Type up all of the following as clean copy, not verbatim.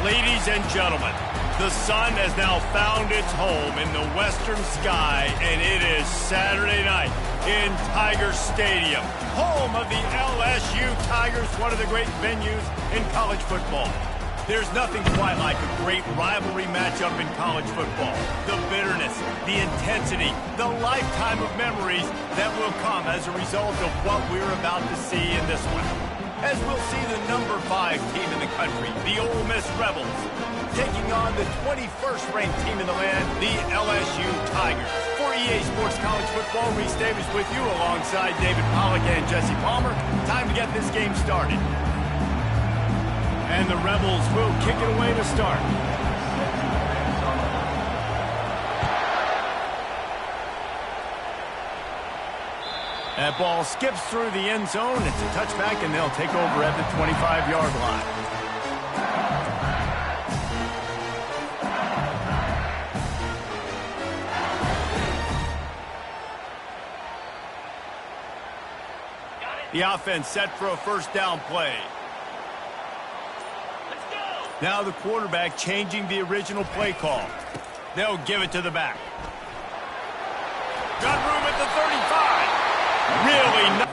Ladies and gentlemen, the sun has now found its home in the western sky, and it is Saturday night in Tiger Stadium, home of the LSU Tigers, one of the great venues in college football. There's nothing quite like a great rivalry matchup in college football. The bitterness, the intensity, the lifetime of memories that will come as a result of what we're about to see in this one. As we'll see the number 5 team in the country, the Ole Miss Rebels, taking on the 21st ranked team in the land, the LSU Tigers. For EA Sports College Football, Reese Davis with you alongside David Pollack and Jesse Palmer. Time to get this game started. And the Rebels will kick it away to start. That ball skips through the end zone. It's a touchback, and they'll take over at the 25-yard line. The offense set for a first down play. Now the quarterback changing the original play call. They'll give it to the back. Got room at the 35. Really not.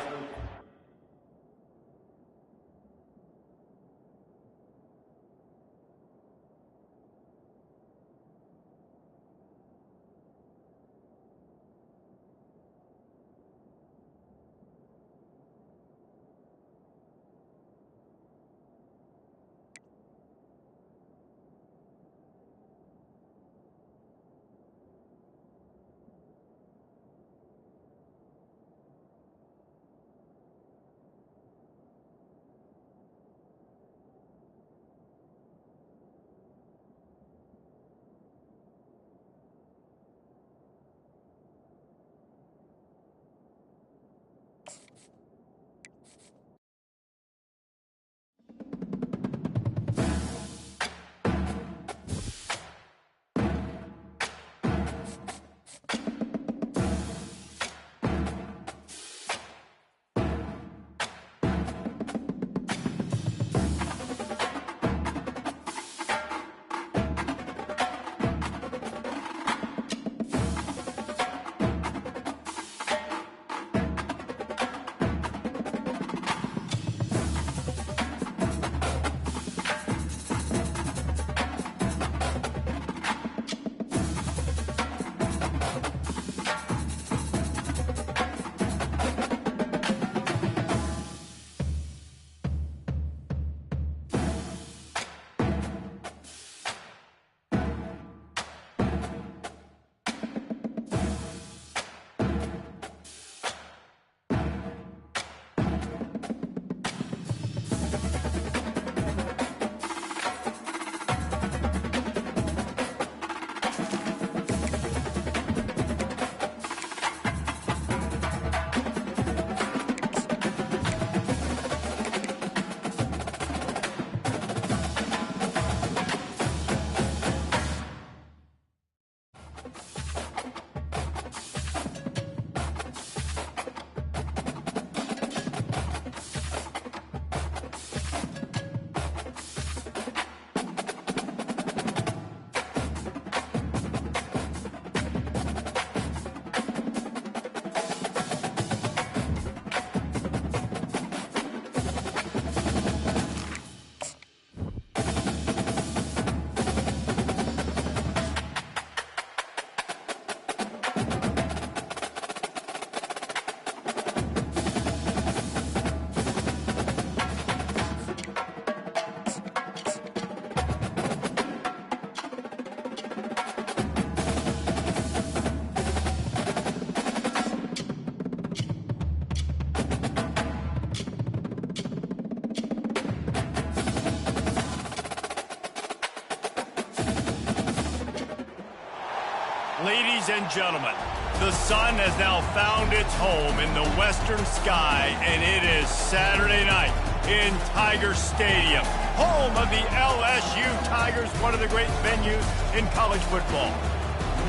Ladies and gentlemen, the sun has now found its home in the western sky, and it is Saturday night in Tiger Stadium, home of the LSU Tigers, one of the great venues in college football.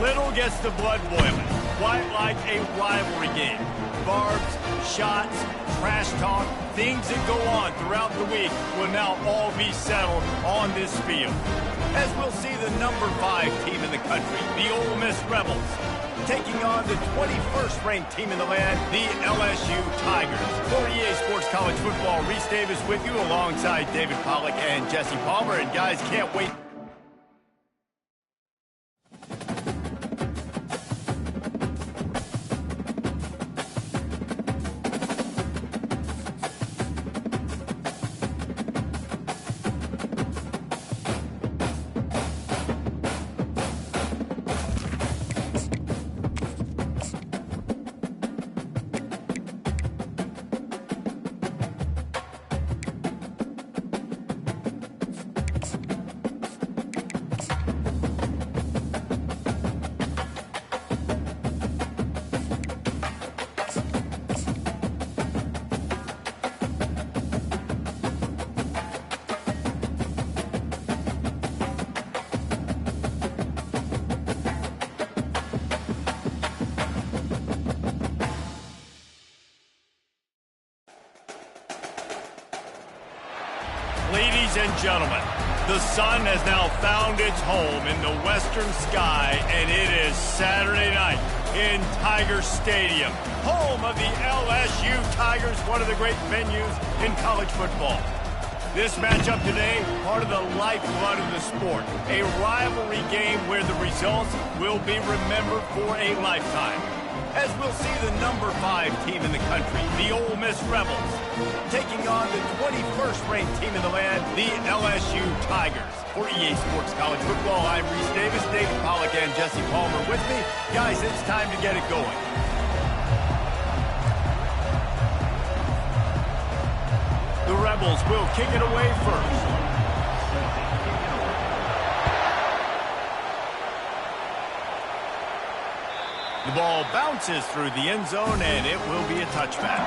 Little gets the blood boiling, quite like a rivalry game. barbs, shots, trash talk, things that go on throughout the week will now all be settled on this field. As we'll see the number 5 team in the country, the Ole Miss Rebels, taking on the 21st ranked team in the land, the LSU Tigers. For EA Sports College Football, Reese Davis with you alongside David Pollack and Jesse Palmer. And guys, can't wait. Ladies and gentlemen, the sun has now found its home in the western sky, and it is Saturday night in Tiger Stadium, home of the LSU Tigers, one of the great venues in college football. This matchup today, part of the lifeblood of the sport, a rivalry game where the results will be remembered for a lifetime. As we'll see the number 5 team in the country, the Ole Miss Rebels, taking on the 21st ranked team in the land, the LSU Tigers. For EA Sports College Football, I'm Reese Davis, David Pollack and Jesse Palmer with me. Guys, it's time to get it going. The Rebels will kick it away first. The ball bounces through the end zone, and it will be a touchback.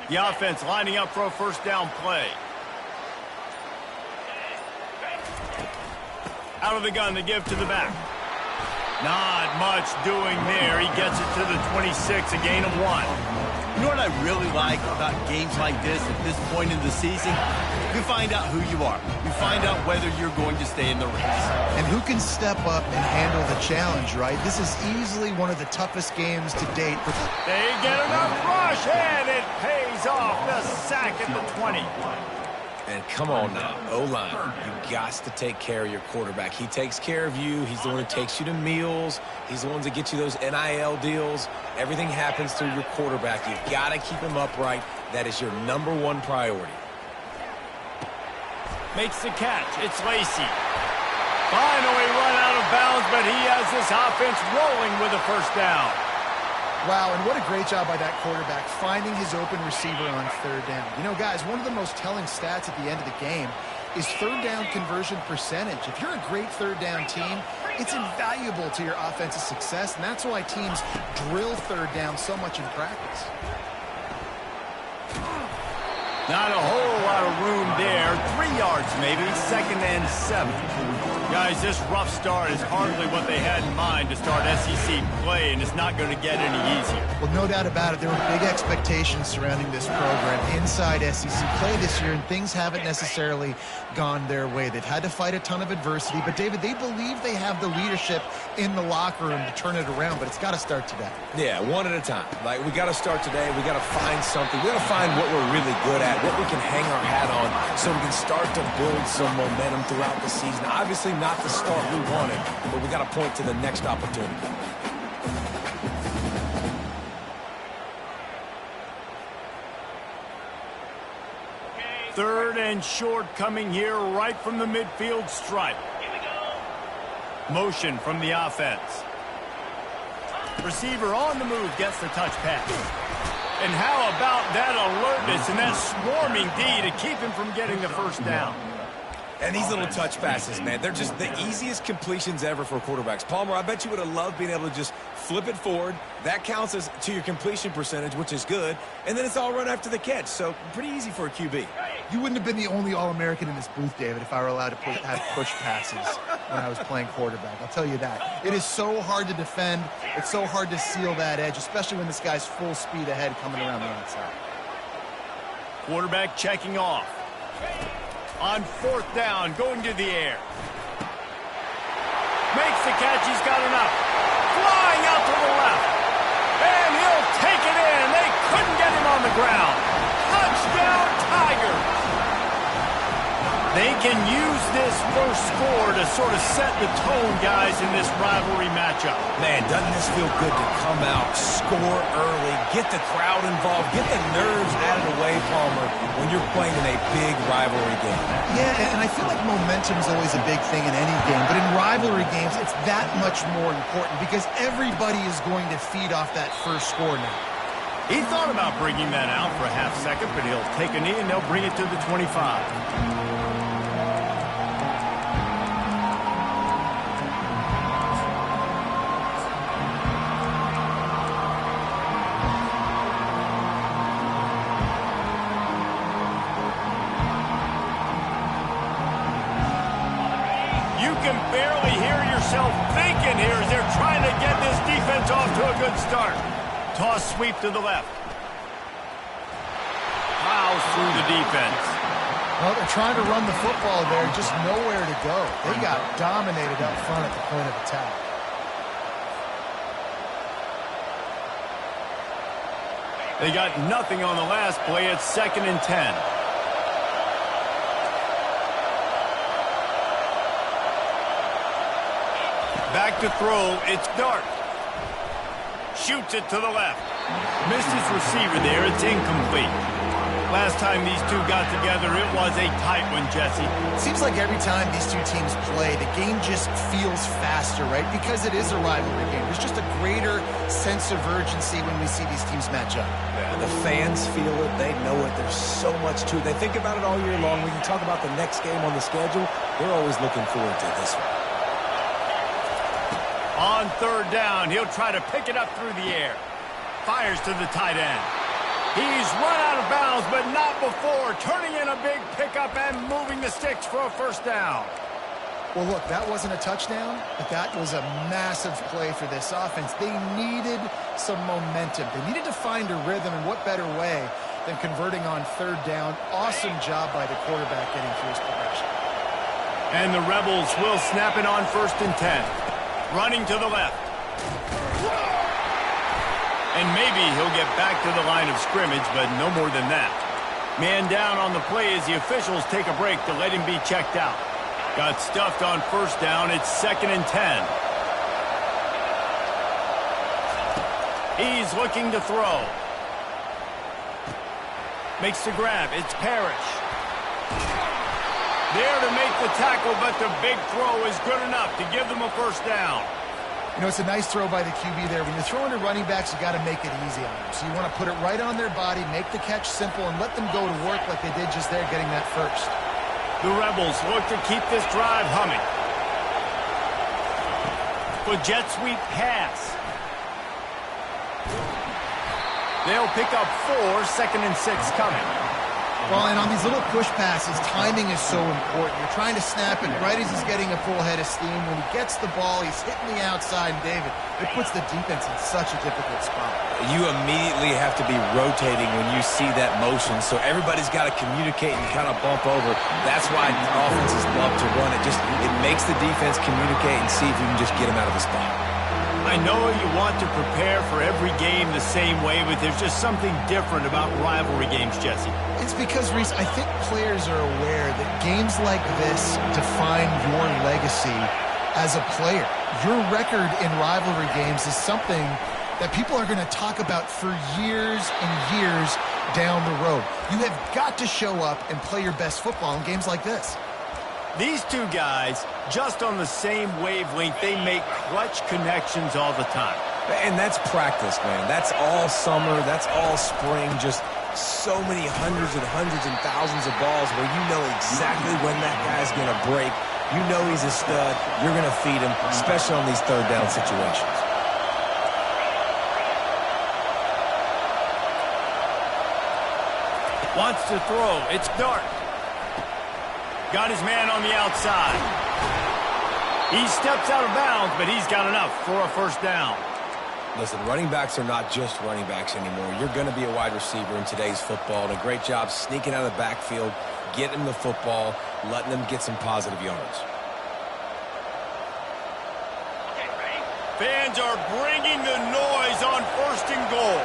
The offense lining up for a first down play. Out of the gun to give to the back. Not much doing there. He gets it to the 26, a gain of 1. You know what I really like about games like this at this point in the season? You find out who you are. You find out whether you're going to stay in the race. And who can step up and handle the challenge, right? This is easily one of the toughest games to date. They get enough rush, and it pays off. The sack at the 20. And come on now, O-line, you got to take care of your quarterback. He takes care of you. He's the one who takes you to meals. He's the one that gets you those NIL deals. Everything happens through your quarterback. You've got to keep him upright. That is your number 1 priority. Makes the catch. It's Lacey. Finally run out of bounds, but he has this offense rolling with a first down. Wow, and what a great job by that quarterback, finding his open receiver on third down. You know, guys, one of the most telling stats at the end of the game is third down conversion percentage. If you're a great third down team, it's invaluable to your offensive success, and that's why teams drill third down so much in practice. Not a whole lot of room there. 3 yards maybe, 2nd and 7. Guys, this rough start is hardly what they had in mind to start SEC play, and it's not going to get any easier. Well, no doubt about it. There were big expectations surrounding this program inside SEC play this year, and things haven't necessarily gone their way. They've had to fight a ton of adversity, but, David, they believe they have the leadership in the locker room to turn it around, but it's got to start today. Yeah, one at a time. Like, we got to start today. We got to find something. We got to find what we're really good at, what we can hang our hat on, so we can start to build some momentum throughout the season. Obviously, not the start we wanted, but we got to point to the next opportunity. Third and short coming here right from the midfield stripe. Motion from the offense. Receiver on the move gets the touch pass. And how about that alertness and that swarming D to keep him from getting the first down? And these little touch passes, man, they're just the easiest completions ever for quarterbacks. Palmer, I bet you would have loved being able to just flip it forward. That counts as to your completion percentage, which is good. And then it's all run after the catch. So pretty easy for a QB. You wouldn't have been the only All-American in this booth, David, if I were allowed to have push passes when I was playing quarterback. I'll tell you that. It is so hard to defend. It's so hard to seal that edge, especially when this guy's full speed ahead coming around the outside. Quarterback checking off. On 4th down, going to the air. Makes the catch, he's got enough. Flying out to the left. And he'll take it in. They couldn't get him on the ground. Touchdown, Tigers. They can use this first score to sort of set the tone, guys, in this rivalry matchup. Man, doesn't this feel good to come out, score early, get the crowd involved, get the nerves out of the way, Palmer, when you're playing in a big rivalry game. Yeah, and I feel like momentum's always a big thing in any game, but in rivalry games, it's that much more important because everybody is going to feed off that first score now. He thought about bringing that out for a half second, but he'll take a knee and they'll bring it to the 25. Thinking here as they're trying to get this defense off to a good start. Toss sweep to the left. Plows through the defense. Well, they're trying to run the football there, just nowhere to go. They got dominated up front at the point of attack. They got nothing on the last play. It's 2nd and 10. Back to throw, it's Dart. Shoots it to the left. Missed his receiver there, it's incomplete. Last time these two got together, it was a tight one, Jesse. It seems like every time these two teams play, the game just feels faster, right? Because it is a rivalry game. There's just a greater sense of urgency when we see these teams match up. Yeah, the fans feel it. They know it. There's so much to it. They think about it all year long. When you talk about the next game on the schedule, they're always looking forward to this one. On 3rd down, he'll try to pick it up through the air. Fires to the tight end. He's run out of bounds, but not before. Turning in a big pickup and moving the sticks for a 1st down. Well, look, that wasn't a touchdown, but that was a massive play for this offense. They needed some momentum. They needed to find a rhythm, and what better way than converting on 3rd down. Awesome job by the quarterback getting through his progression. And the Rebels will snap it on 1st and 10. Running to the left. And maybe he'll get back to the line of scrimmage, but no more than that. Man down on the play as the officials take a break to let him be checked out. Got stuffed on 1st down. It's 2nd and 10. He's looking to throw. Makes the grab. It's Parrish. There to make the tackle, but the big throw is good enough to give them a 1st down. You know, it's a nice throw by the QB there. When you're throwing to running backs, you got to make it easy on them. So you want to put it right on their body, make the catch simple, and let them go to work like they did just there, getting that 1st. The Rebels look to keep this drive humming. For jet sweep pass. They'll pick up 4, 2nd and 6 coming. Well, and on these little push passes, timing is so important. You're trying to snap it right as he's getting a full head of steam. When he gets the ball, he's hitting the outside, and David, it puts the defense in such a difficult spot. You immediately have to be rotating when you see that motion, so everybody's got to communicate and kind of bump over. That's why offenses love to run it. It makes the defense communicate and see if you can just get them out of the spot. I know you want to prepare for every game the same way, but there's just something different about rivalry games, Jesse. It's because, Reese, I think players are aware that games like this define your legacy as a player. Your record in rivalry games is something that people are going to talk about for years and years down the road. You have got to show up and play your best football in games like this. These two guys, just on the same wavelength, they make clutch connections all the time. And that's practice, man. That's all summer. That's all spring. Just so many hundreds and thousands of balls where you know exactly when that guy's going to break. You know he's a stud. You're going to feed him, especially on these third down situations. Wants to throw. It's Dart. Got his man on the outside. He steps out of bounds, but he's got enough for a first down. Listen, running backs are not just running backs anymore. You're going to be a wide receiver in today's football, and a great job sneaking out of the backfield, getting the football, letting them get some positive yards. Fans are bringing the noise on 1st and goal.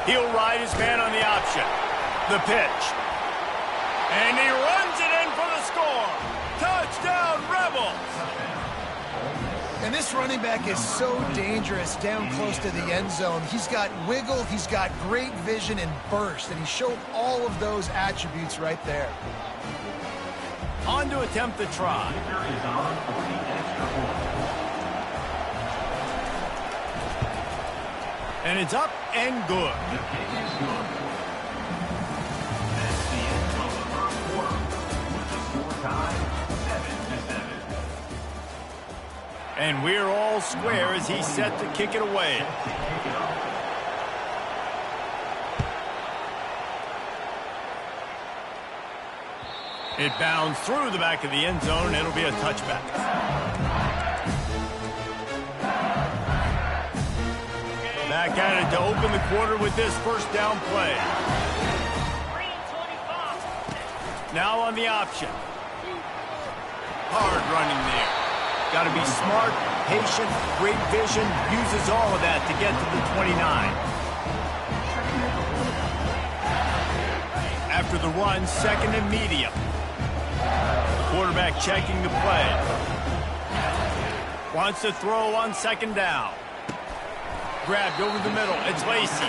He'll ride his man on the option. The pitch. And he runs it in for the score. Touchdown, Rebels! And this running back is so dangerous down close to the end zone. He's got wiggle, he's got great vision and burst, and he showed all of those attributes right there. On to attempt the try. And it's up and good. And we're all square as he's set to kick it away. It bounds through the back of the end zone. It'll be a touchback. Back at it to open the quarter with this first down play. Now on the option. Hard running there. Got to be smart, patient, great vision. Uses all of that to get to the 29. After the run, 2nd and medium. Quarterback checking the play. Wants to throw on 2nd down. Grabbed over the middle. It's Lacy.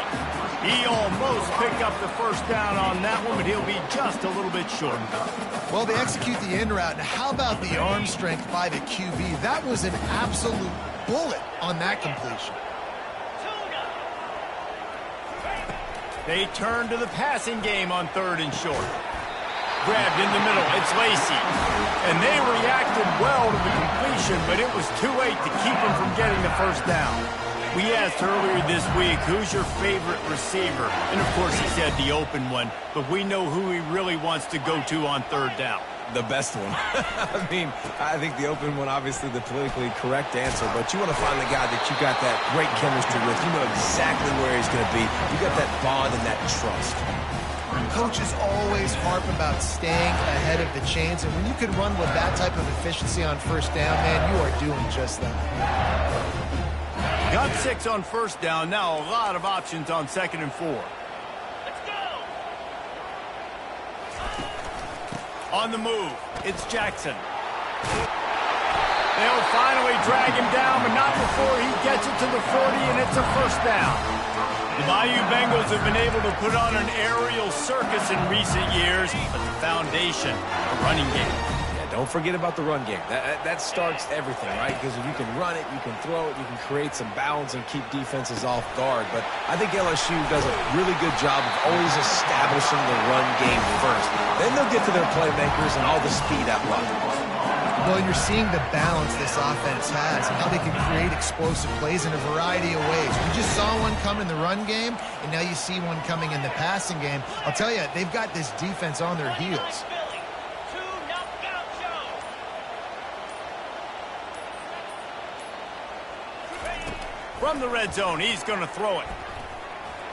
He almost picked up the first down on that one, but he'll be just a little bit short. Well, they execute the in route. Now, how about the arm strength by the QB? That was an absolute bullet on that completion. They turn to the passing game on 3rd and short. Grabbed in the middle. It's Lacy. And they reacted well to the completion, but it was too late to keep them from getting the first down. We asked earlier this week, who's your favorite receiver? And, of course, he said the open one, but we know who he really wants to go to on 3rd down. The best one. I mean, I think the open one, obviously the politically correct answer, but you want to find the guy that you got that great chemistry with. You know exactly where he's going to be. You got that bond and that trust. Coaches always harp about staying ahead of the chains, and when you can run with that type of efficiency on 1st down, man, you are doing just that. Got 6 on 1st down. Now a lot of options on 2nd and 4. Let's go! On the move, it's Jackson. They'll finally drag him down, but not before he gets it to the 40, and it's a first down. The Bayou Bengals have been able to put on an aerial circus in recent years, but the foundation, the running game. Don't forget about the run game. That starts everything, right? Because if you can run it, you can throw it, you can create some balance and keep defenses off guard. But I think LSU does a really good job of always establishing the run game first. Then they'll get to their playmakers and all the speed out loud. Well, you're seeing the balance this offense has and how they can create explosive plays in a variety of ways. We just saw one come in the run game, and now you see one coming in the passing game. I'll tell you, they've got this defense on their heels. From the red zone, he's going to throw it.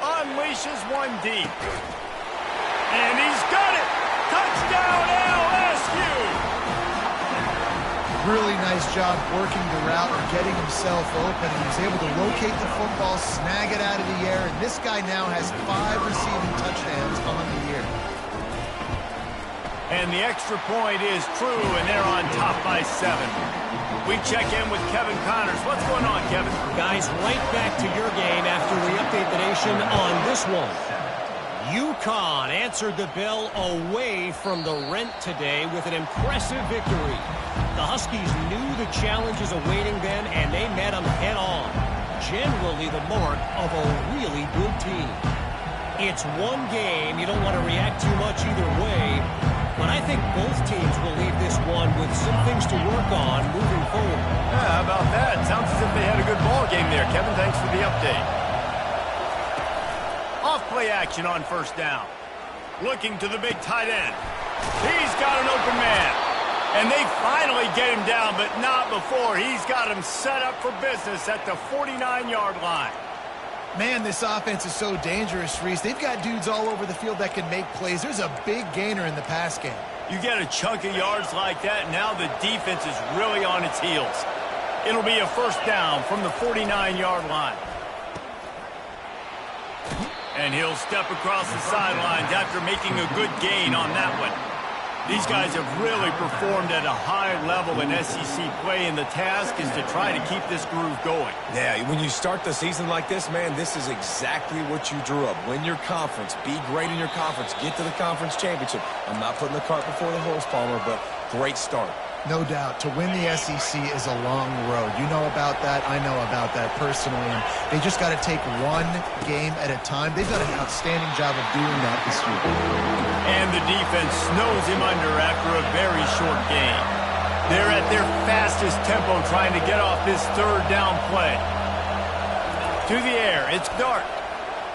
Unleashes one deep. And he's got it! Touchdown, LSU! Really nice job working the route and getting himself open. He was able to locate the football, snag it out of the air, and this guy now has 5 receiving touchdowns on the year. And the extra point is true, and they're on top by 7. We check in with Kevin Connors. What's going on, Kevin? Guys, right back to your game after we update the nation on this one. UConn answered the bell away from the Rent today with an impressive victory. The Huskies knew the challenges awaiting them, and they met them head on. generally the mark of a really good team. It's one game. You don't want to react too much either way, but I think both teams will leave this one with some things to work on moving forward. Yeah, how about that? Sounds as if they had a good ball game there. Kevin, thanks for the update. Off-play action on first down. Looking to the big tight end. He's got an open man. And they finally get him down, but not before. He's got him set up for business at the 49-yard line. Man, this offense is so dangerous, Reese. They've got dudes all over the field that can make plays. There's a big gainer in the pass game. You get a chunk of yards like that, now the defense is really on its heels. It'll be a first down from the 49-yard line. And he'll step across the sidelines after making a good gain on that one. These guys have really performed at a high level in SEC play, and the task is to try to keep this groove going. Yeah, when you start the season like this, man, this is exactly what you drew up. Win your conference. Be great in your conference. Get to the conference championship. I'm not putting the cart before the horse, Palmer, but great start. No doubt. To win the SEC is a long road. You know about that. I know about that personally. And they just got to take one game at a time. They've done an outstanding job of doing that this year. And the defense snows him under after a very short game. They're at their fastest tempo trying to get off this third down play. To the air. It's Dart.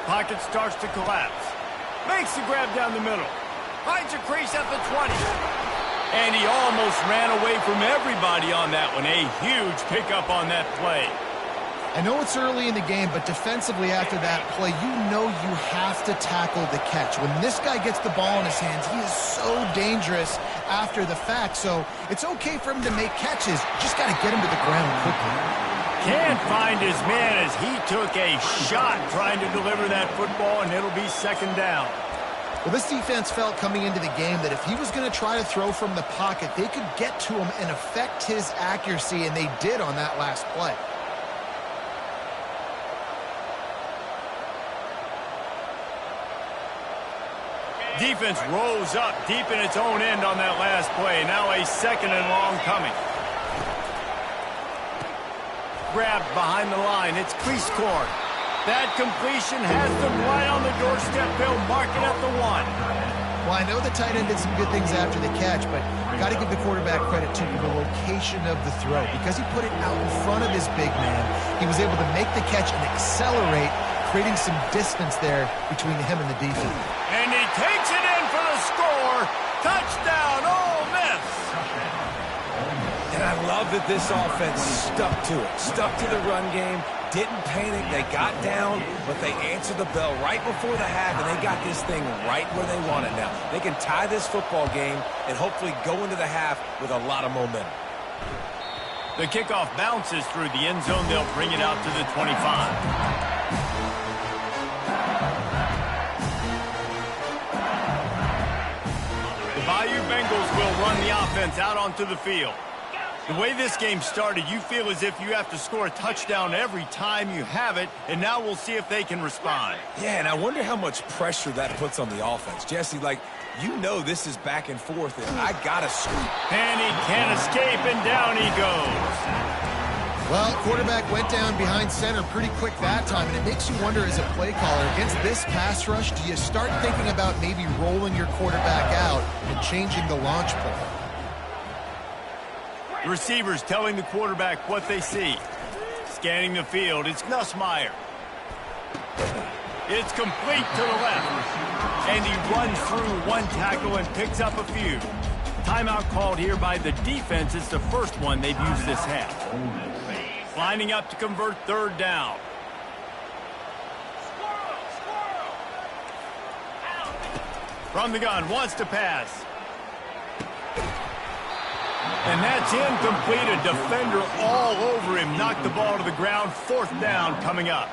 Pocket starts to collapse. Makes the grab down the middle. Finds a crease at the 20. And he almost ran away from everybody on that one. A huge pickup on that play. I know it's early in the game, but defensively after that play, you know you have to tackle the catch. When this guy gets the ball in his hands, he is so dangerous after the fact. So it's okay for him to make catches. You just got to get him to the ground quickly. Can't find his man as he took a shot trying to deliver that football, and it'll be second down. Well, this defense felt coming into the game that if he was going to try to throw from the pocket, they could get to him and affect his accuracy, and they did on that last play. Defense rolls up deep in its own end on that last play. Now a second and long coming. Grabbed behind the line. It's Cleescorn. That completion has them right on the doorstep. They'll mark it at the 1. Well, I know the tight end did some good things after the catch, but got to give the quarterback credit to the location of the throw. Because he put it out in front of his big man, he was able to make the catch and accelerate, creating some distance there between him and the defense. And he takes it in for the score. Touchdown, Ole Miss. And I love that this offense stuck to it. Stuck to the run game. Didn't panic. They got down, but they answered the bell right before the half, and they got this thing right where they want it now. They can tie this football game and hopefully go into the half with a lot of momentum. The kickoff bounces through the end zone. They'll bring it out to the 25. The Bayou Bengals will run the offense out onto the field. The way this game started, you feel as if you have to score a touchdown every time you have it, and now we'll see if they can respond. Yeah, and I wonder how much pressure that puts on the offense. Jesse, like, you know this is back and forth, and I got to scoop. And he can't escape, and down he goes. Well, quarterback went down behind center pretty quick that time, and it makes you wonder as a play caller, against this pass rush, do you start thinking about maybe rolling your quarterback out and changing the launch play? The receivers telling the quarterback what they see. Scanning the field, it's Nussmeier. It's complete to the left. And he runs through one tackle and picks up a few. Timeout called here by the defense. It's the first one they've used this half. Lining up to convert third down. From the gun, wants to pass. And that's incomplete. A defender all over him. Knocked the ball to the ground. Fourth down coming up.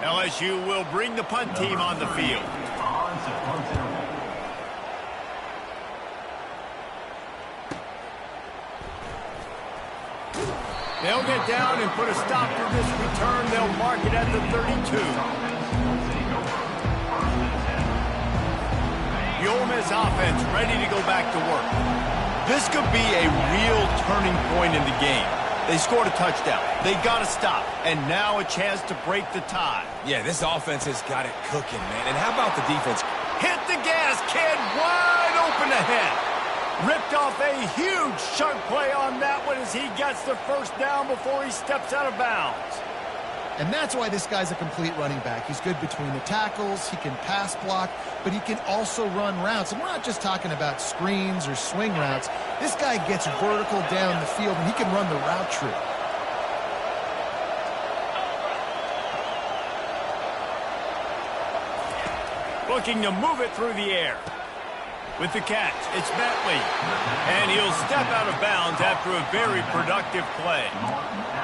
LSU will bring the punt team on the field. They'll get down and put a stop to this return. They'll mark it at the 32. The Ole Miss offense ready to go back to work. This could be a real turning point in the game. They scored a touchdown. They got to stop. And now a chance to break the tie. Yeah, this offense has got it cooking, man. And how about the defense? Hit the gas, kid. Wide open ahead. Ripped off a huge chunk play on that one as he gets the first down before he steps out of bounds. And that's why this guy's a complete running back. He's good between the tackles, he can pass block, but he can also run routes. And we're not just talking about screens or swing routes. This guy gets vertical down the field, and he can run the route tree. Looking to move it through the air. With the catch, it's Bentley. And he'll step out of bounds after a very productive play.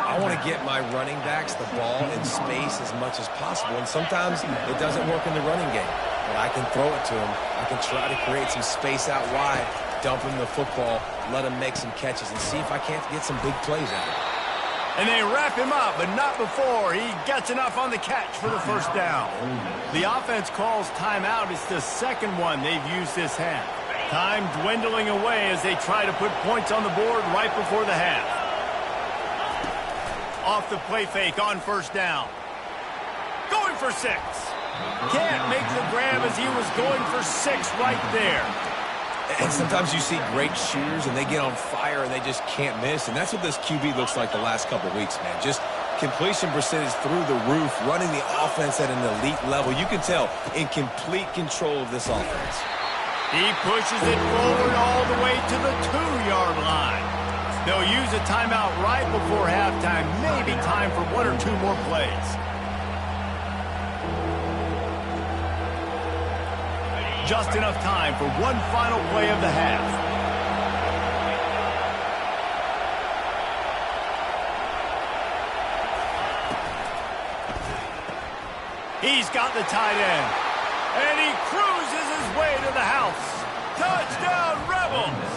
I want to get my running backs the ball in space as much as possible, and sometimes it doesn't work in the running game. But I can throw it to him. I can try to create some space out wide, dump him the football, let him make some catches, and see if I can't get some big plays out of it. And they wrap him up, but not before he gets enough on the catch for the first down. The offense calls timeout. It's the second one they've used this half. Time dwindling away as they try to put points on the board right before the half. Off the play fake on first down. Going for 6. Can't make the grab as he was going for 6 right there. And sometimes you see great shooters, and they get on fire, and they just can't miss. And that's what this QB looks like the last couple of weeks, man. Just completion percentage through the roof, running the offense at an elite level. You can tell in complete control of this offense. He pushes it forward all the way to the 2-yard line. They'll use a timeout right before halftime. Maybe time for 1 or 2 more plays. Just enough time for one final play of the half. He's got the tight end. And he cruises his way to the house. Touchdown, Rebels!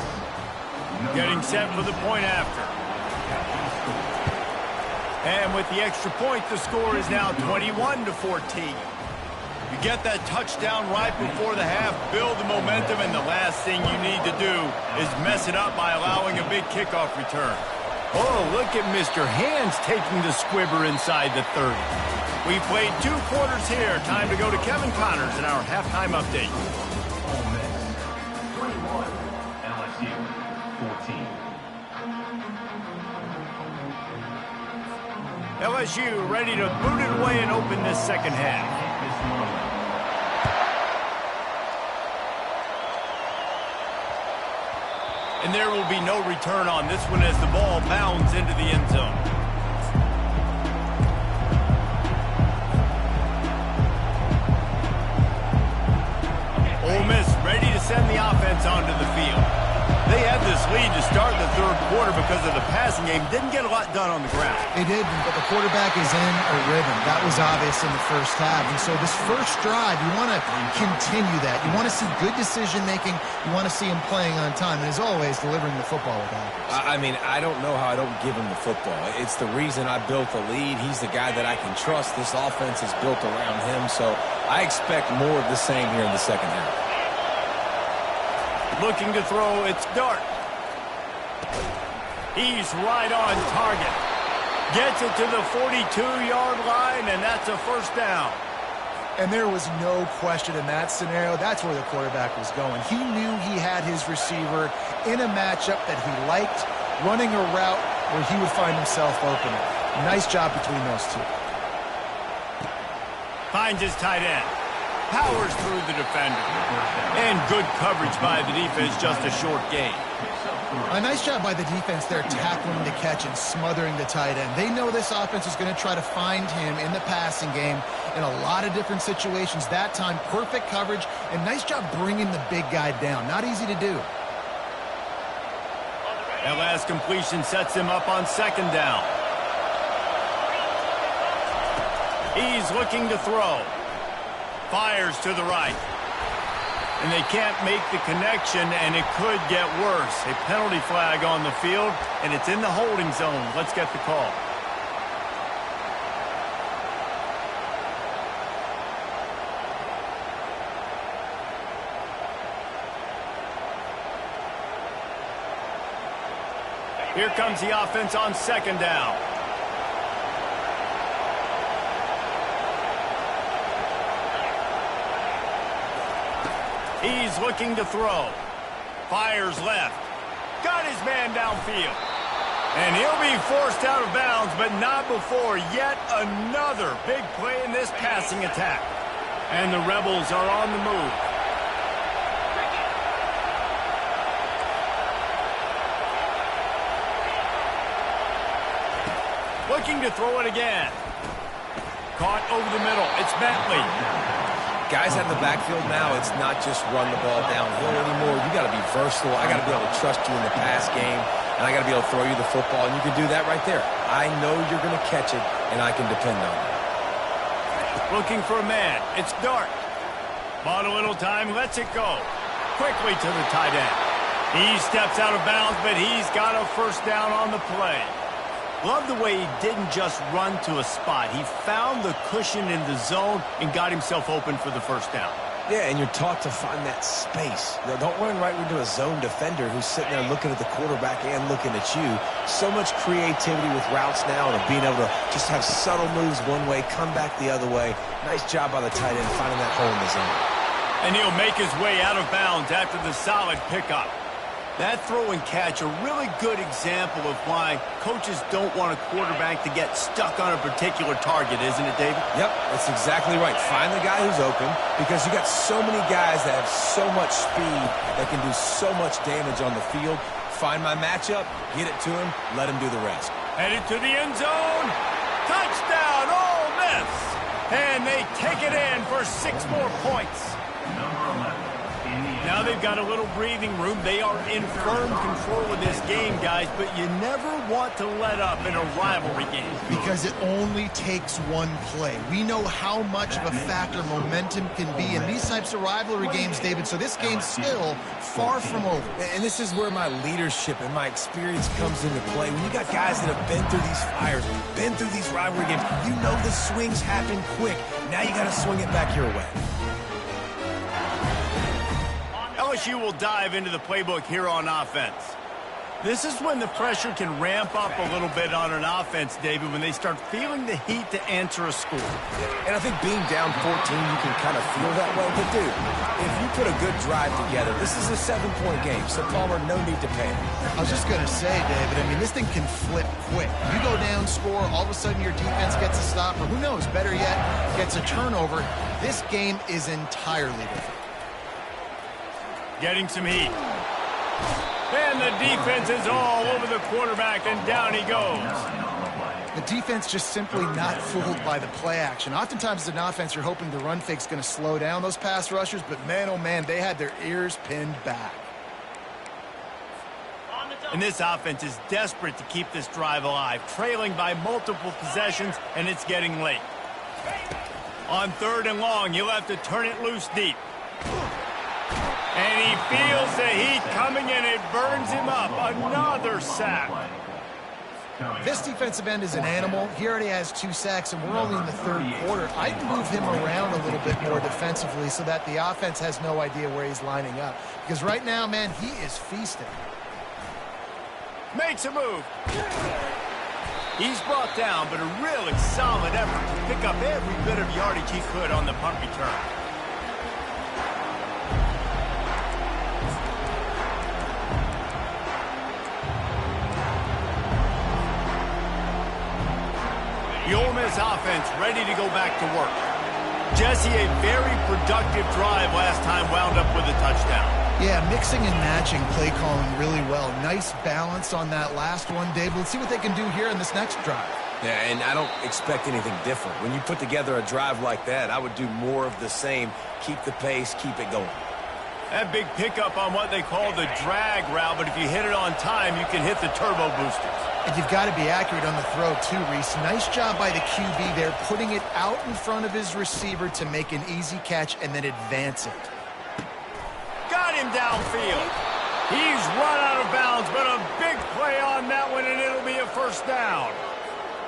Getting set for the point after. And with the extra point, the score is now 21-14. You get that touchdown right before the half, build the momentum, and the last thing you need to do is mess it up by allowing a big kickoff return. Oh, look at Mr. Hands taking the squibber inside the 30. We played 2 quarters here. Time to go to Kevin Connors in our halftime update. Ole Miss 21, LSU 14. LSU ready to boot it away and open this second half. And there will be no return on this one as the ball bounds into the end zone. Ole Miss ready to send the offense onto the field. They had this lead to start the third quarter because of the passing game. Didn't get a lot done on the ground. They didn't, but the quarterback is in a rhythm. That was obvious in the first half. And so this first drive, you want to continue that. You want to see good decision-making. You want to see him playing on time. And as always, delivering the football with accuracy. I mean, I don't know how I don't give him the football. It's the reason I built the lead. He's the guy that I can trust. This offense is built around him. So I expect more of the same here in the second half. Looking to throw, it's Dart. He's right on target. Gets it to the 42-yard line, and that's a first down. And there was no question in that scenario. That's where the quarterback was going. He knew he had his receiver in a matchup that he liked, running a route where he would find himself open. Nice job between those two. Finds his tight end. Powers through the defender. And good coverage by the defense, just a short gain. A nice job by the defense there, tackling the catch and smothering the tight end. They know this offense is going to try to find him in the passing game in a lot of different situations. That time, perfect coverage, and nice job bringing the big guy down. Not easy to do. That last completion sets him up on second down. He's looking to throw. Fires to the right. And they can't make the connection, and it could get worse. A penalty flag on the field, and it's in the holding zone. Let's get the call. Here comes the offense on second down. He's looking to throw. Fires left. Got his man downfield. And he'll be forced out of bounds, but not before yet another big play in this passing attack. And the Rebels are on the move. Looking to throw it again. Caught over the middle. It's Bentley. Guys out in the backfield now, it's not just run the ball downhill anymore. You got to be versatile. I got to be able to trust you in the pass game, and I got to be able to throw you the football, and you can do that right there. I know you're going to catch it, and I can depend on it. Looking for a man. It's Dart. Bought a little time, lets it go. Quickly to the tight end. He steps out of bounds, but he's got a first down on the play. Love the way he didn't just run to a spot. He found the cushion in the zone and got himself open for the first down. Yeah, and you're taught to find that space. Don't run right into a zone defender who's sitting there looking at the quarterback and looking at you. So much creativity with routes now and being able to just have subtle moves one way, come back the other way. Nice job by the tight end finding that hole in the zone. And he'll make his way out of bounds after the solid pickup. That throw and catch, a really good example of why coaches don't want a quarterback to get stuck on a particular target, isn't it, David? Yep, that's exactly right. Find the guy who's open because you got so many guys that have so much speed that can do so much damage on the field. Find my matchup, get it to him, let him do the rest. Headed to the end zone. Touchdown, Ole Miss. And they take it in for 6 more points. Number 11. Now they've got a little breathing room. They are in firm control of this game, guys, but you never want to let up in a rivalry game. Because it only takes one play. We know how much of a factor momentum can be in these types of rivalry games, David, so this game's still far from over. And this is where my leadership and my experience comes into play. When you got guys that have been through these fires, been through these rivalry games, you know the swings happen quick. Now you got to swing it back your way. LSU will dive into the playbook here on offense. This is when the pressure can ramp up a little bit on an offense, David, when they start feeling the heat to answer a score. And I think being down 14, you can kind of feel that way. But, dude, if you put a good drive together, this is a 7-point game. So, Palmer, no need to panic. I was just going to say, David, I mean, this thing can flip quick. You go down, score, all of a sudden your defense gets a stop, or who knows, better yet, gets a turnover. This game is entirely different. Getting some heat. And the defense is all over the quarterback, and down he goes. The defense just simply not fooled by the play action. Oftentimes as an offense, you're hoping the run fake's going to slow down those pass rushers, but man, oh man, they had their ears pinned back. And this offense is desperate to keep this drive alive, trailing by multiple possessions, and it's getting late. On 3rd and long, you'll have to turn it loose deep. And he feels the heat coming in. It burns him up. Another sack. This defensive end is an animal. He already has 2 sacks, and we're only in the 3rd quarter. I'd move him around a little bit more defensively so that the offense has no idea where he's lining up. Because right now, man, he is feasting. Makes a move. He's brought down, but a really solid effort to pick up every bit of yardage he could on the punt return. The Ole Miss offense ready to go back to work. Jesse, a very productive drive last time, wound up with a touchdown. Yeah, mixing and matching play calling really well. Nice balance on that last one, Dave. Let's see what they can do here in this next drive. Yeah, and I don't expect anything different. When you put together a drive like that, I would do more of the same. Keep the pace, keep it going. That big pickup on what they call the drag route, but if you hit it on time, you can hit the turbo boosters. And you've got to be accurate on the throw, too, Reese. Nice job by the QB there, putting it out in front of his receiver to make an easy catch and then advance it. Got him downfield. He's run out of bounds, but a big play on that one, and it'll be a first down.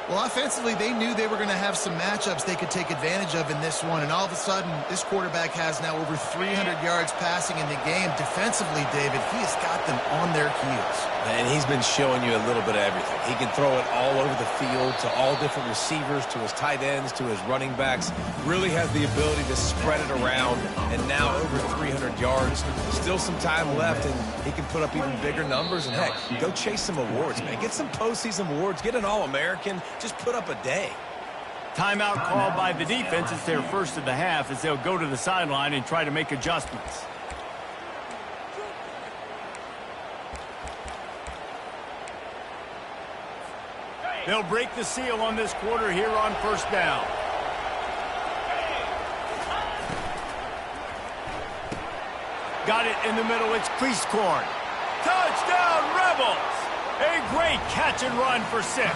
Well, offensively, they knew they were going to have some matchups they could take advantage of in this one, and all of a sudden, this quarterback has now over 300 yards passing in the game. Defensively, David, he has got them on their heels. And he's been showing you a little bit of everything. He can throw it all over the field to all different receivers, to his tight ends, to his running backs. Really has the ability to spread it around, and now over 300 yards. Still some time left, and he can put up even bigger numbers. And, heck, go chase some awards, man. Get some postseason awards. Get an All-American. Just put up a day. Timeout called by the defense. It's their first of the half as they'll go to the sideline and try to make adjustments. They'll break the seal on this quarter here on first down. Got it in the middle. It's Cleasecorn. Touchdown, Rebels! A great catch and run for 6.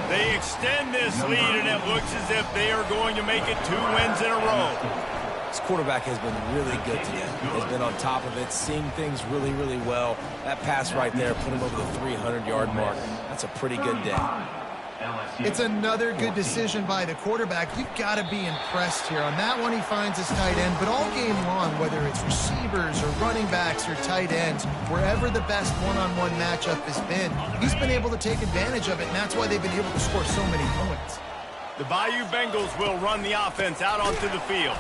They extend this lead, and it looks as if they are going to make it 2 wins in a row. This quarterback has been really good today. Has been on top of it, seeing things really, really well. That pass right there put him over the 300-yard mark. That's a pretty good day. It's another good decision by the quarterback. You've got to be impressed here. On that one, he finds his tight end, but all game long, whether it's receivers or running backs or tight ends, wherever the best one-on-one matchup has been, he's been able to take advantage of it, and that's why they've been able to score so many points. The Bayou Bengals will run the offense out onto the field.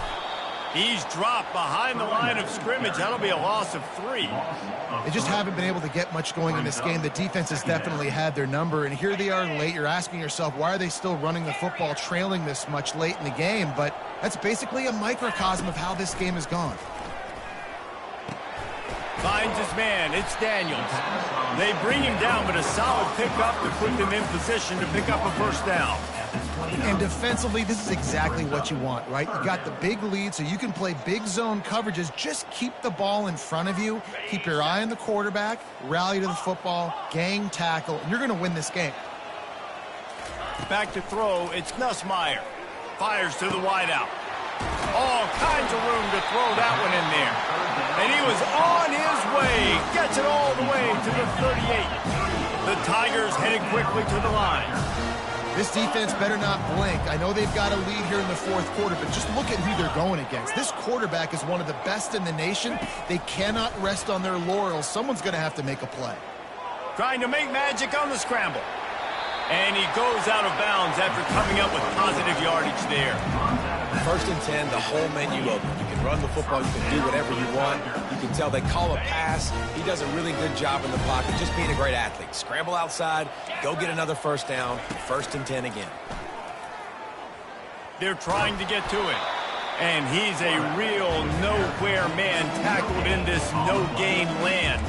He's dropped behind the line of scrimmage. That'll be a loss of 3. They just haven't been able to get much going in this game. The defense has definitely had their number, and here they are late. You're asking yourself, why are they still running the football, trailing this much late in the game? But that's basically a microcosm of how this game has gone. Finds his man. It's Daniels. They bring him down, but a solid pickup to put them in position to pick up a first down. And defensively, this is exactly what you want, right? You got the big lead, so you can play big zone coverages. Just keep the ball in front of you. Keep your eye on the quarterback. Rally to the football. Gang tackle. And you're going to win this game. Back to throw. It's Nussmeier. Fires to the wideout. All kinds of room to throw that one in there. And he was on his way. Gets it all the way to the 38. The Tigers headed quickly to the line. This defense better not blink. I know they've got a lead here in the fourth quarter, but just look at who they're going against. This quarterback is one of the best in the nation. They cannot rest on their laurels. Someone's going to have to make a play. Trying to make magic on the scramble. And he goes out of bounds after coming up with positive yardage there. First and 10, the whole menu open. You can run the football. You can do whatever you want. You can tell they call a pass. He does a really good job in the pocket, just being a great athlete. Scramble outside, go get another first down. First and 10 again. They're trying to get to him. And he's a real nowhere man tackled in this no-gain land.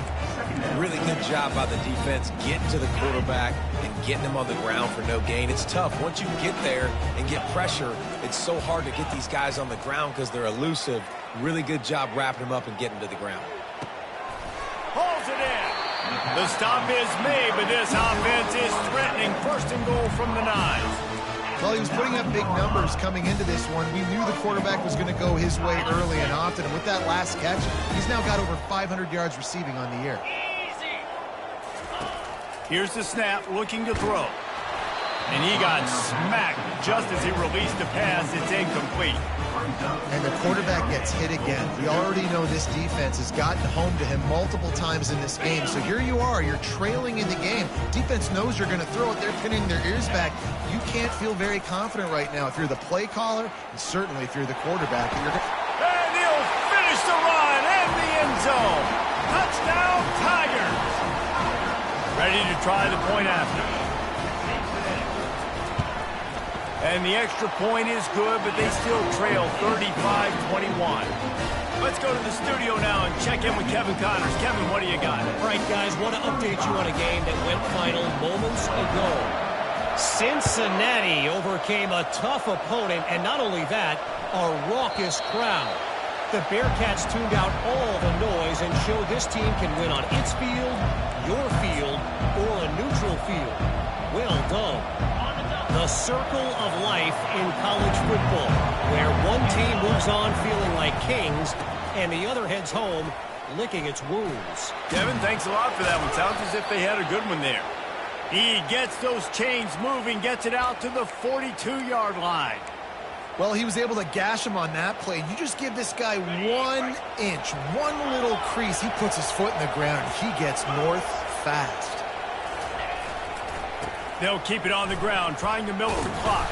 Really good job by the defense getting to the quarterback and getting him on the ground for no gain. It's tough. Once you get there and get pressure, it's so hard to get these guys on the ground because they're elusive. Really good job wrapping them up and getting to the ground. Hauls it in. The stop is made, but this offense is threatening. First and goal from the 9. Well, he was putting up big numbers coming into this one. We knew the quarterback was going to go his way early and often. And with that last catch, he's now got over 500 yards receiving on the year. Here's the snap, looking to throw. And he got smacked just as he released the pass. It's incomplete. And the quarterback gets hit again. We already know this defense has gotten home to him multiple times in this game. So here you are. You're trailing in the game. Defense knows you're going to throw it. They're pinning their ears back. You can't feel very confident right now if you're the play caller, and certainly if you're the quarterback. And he'll finish the run and the end zone. Touchdown, Tigers. Ready to try the point after. And the extra point is good, but they still trail 35-21. Let's go to the studio now and check in with Kevin Connors. Kevin, what do you got? All right, guys, want to update you on a game that went final moments ago. Cincinnati overcame a tough opponent, and not only that, a raucous crowd. The Bearcats tuned out all the noise and showed this team can win on its field, your field, or a neutral field. Well done. The circle of life in college football, where one team moves on feeling like kings and the other heads home licking its wounds. Kevin, thanks a lot for that one. Sounds as if they had a good one there. He gets those chains moving, gets it out to the 42-yard line. Well, he was able to gash him on that play. You just give this guy 1 inch, one little crease. He puts his foot in the ground. He gets north fast. They'll keep it on the ground, trying to milk the clock.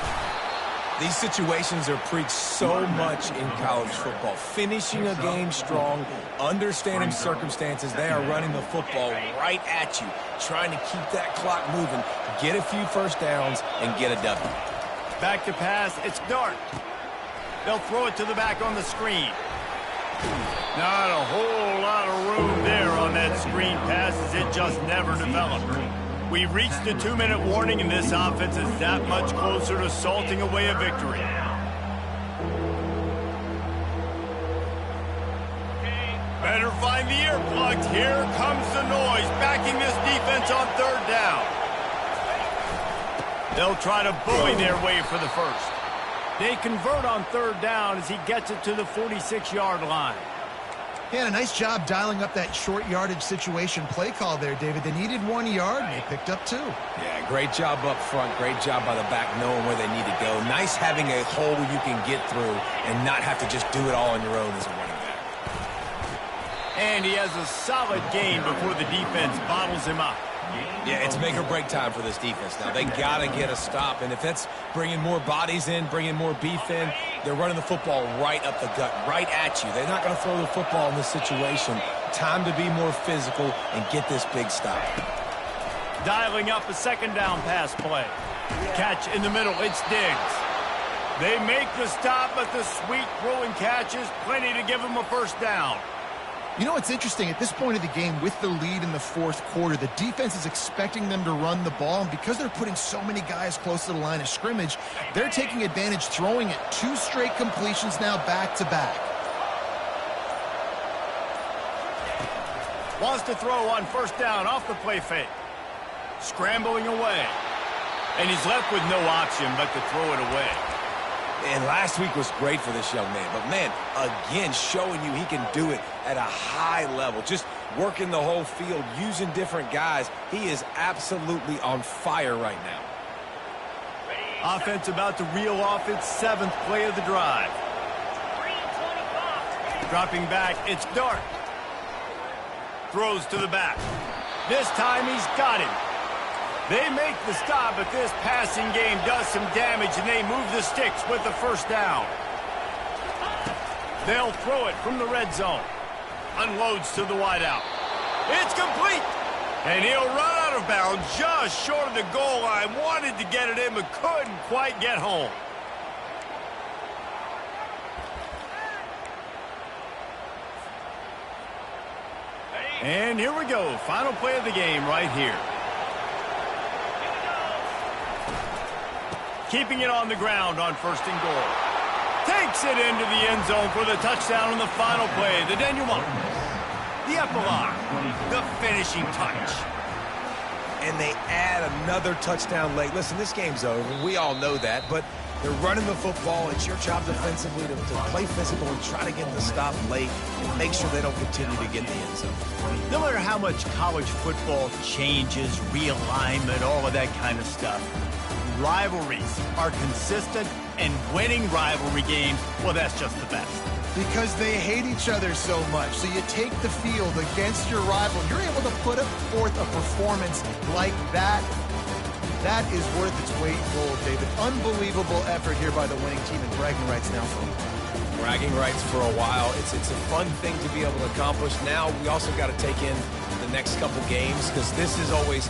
These situations are preached so much in college football. Finishing a game strong, understanding circumstances. They are running the football right at you, trying to keep that clock moving, get a few first downs, and get a W. Back to pass, it's Dart. They'll throw it to the back on the screen. Not a whole lot of room there on that screen pass as it just never developed. We've reached the 2-minute warning, and this offense is that much closer to salting away a victory. Better find the earplugs. Here comes the noise, backing this defense on third down. They'll try to bully their way for the first. They convert on third down as he gets it to the 46-yard line. Yeah, a nice job dialing up that short yardage situation play call there, David. They needed 1 yard, and they picked up 2. Yeah, great job up front. Great job by the back knowing where they need to go. Nice having a hole you can get through and not have to just do it all on your own as a running back. And he has a solid game before the defense bottles him up. Yeah, it's make or break time for this defense now. They got to get a stop, and if that's bringing more bodies in, bringing more beef in, they're running the football right up the gut, right at you. They're not going to throw the football in this situation. Time to be more physical and get this big stop. Dialing up a second down pass play. Catch in the middle, it's Diggs. They make the stop, but the sweet throw and catch is plenty to give them a first down. You know, it's interesting. At this point of the game, with the lead in the fourth quarter, the defense is expecting them to run the ball, and because they're putting so many guys close to the line of scrimmage, they're taking advantage, throwing it 2 straight completions now back-to-back. Wants to throw on first down off the play fake. Scrambling away. And he's left with no option but to throw it away. And last week was great for this young man. But, man, again, showing you he can do it at a high level. Just working the whole field, using different guys. He is absolutely on fire right now. Offense about to reel off its 7th play of the drive. Dropping back, it's Dart. Throws to the back. This time he's got him. They make the stop, but this passing game does some damage, and they move the sticks with the first down. They'll throw it from the red zone. Unloads to the wideout. It's complete. And he'll run out of bounds just short of the goal line. Wanted to get it in, but couldn't quite get home. And here we go. Final play of the game right here. Keeping it on the ground on first and goal. Takes it into the end zone for the touchdown on the final play. The denouement. The epilogue. The finishing touch. And they add another touchdown late. Listen, this game's over. We all know that, but they're running the football. It's your job defensively to play physical and try to get the stop late and make sure they don't continue to get in the end zone. No matter how much college football changes, realignment, all of that kind of stuff, rivalries are consistent, and winning rivalry games, well, that's just the best. Because they hate each other so much. So you take the field against your rival. You're able to put forth a performance like that. That is worth its weight in gold, David. Unbelievable effort here by the winning team, and bragging rights now for them. Bragging rights for a while. It's a fun thing to be able to accomplish. Now we also got to take in the next couple games, because this is always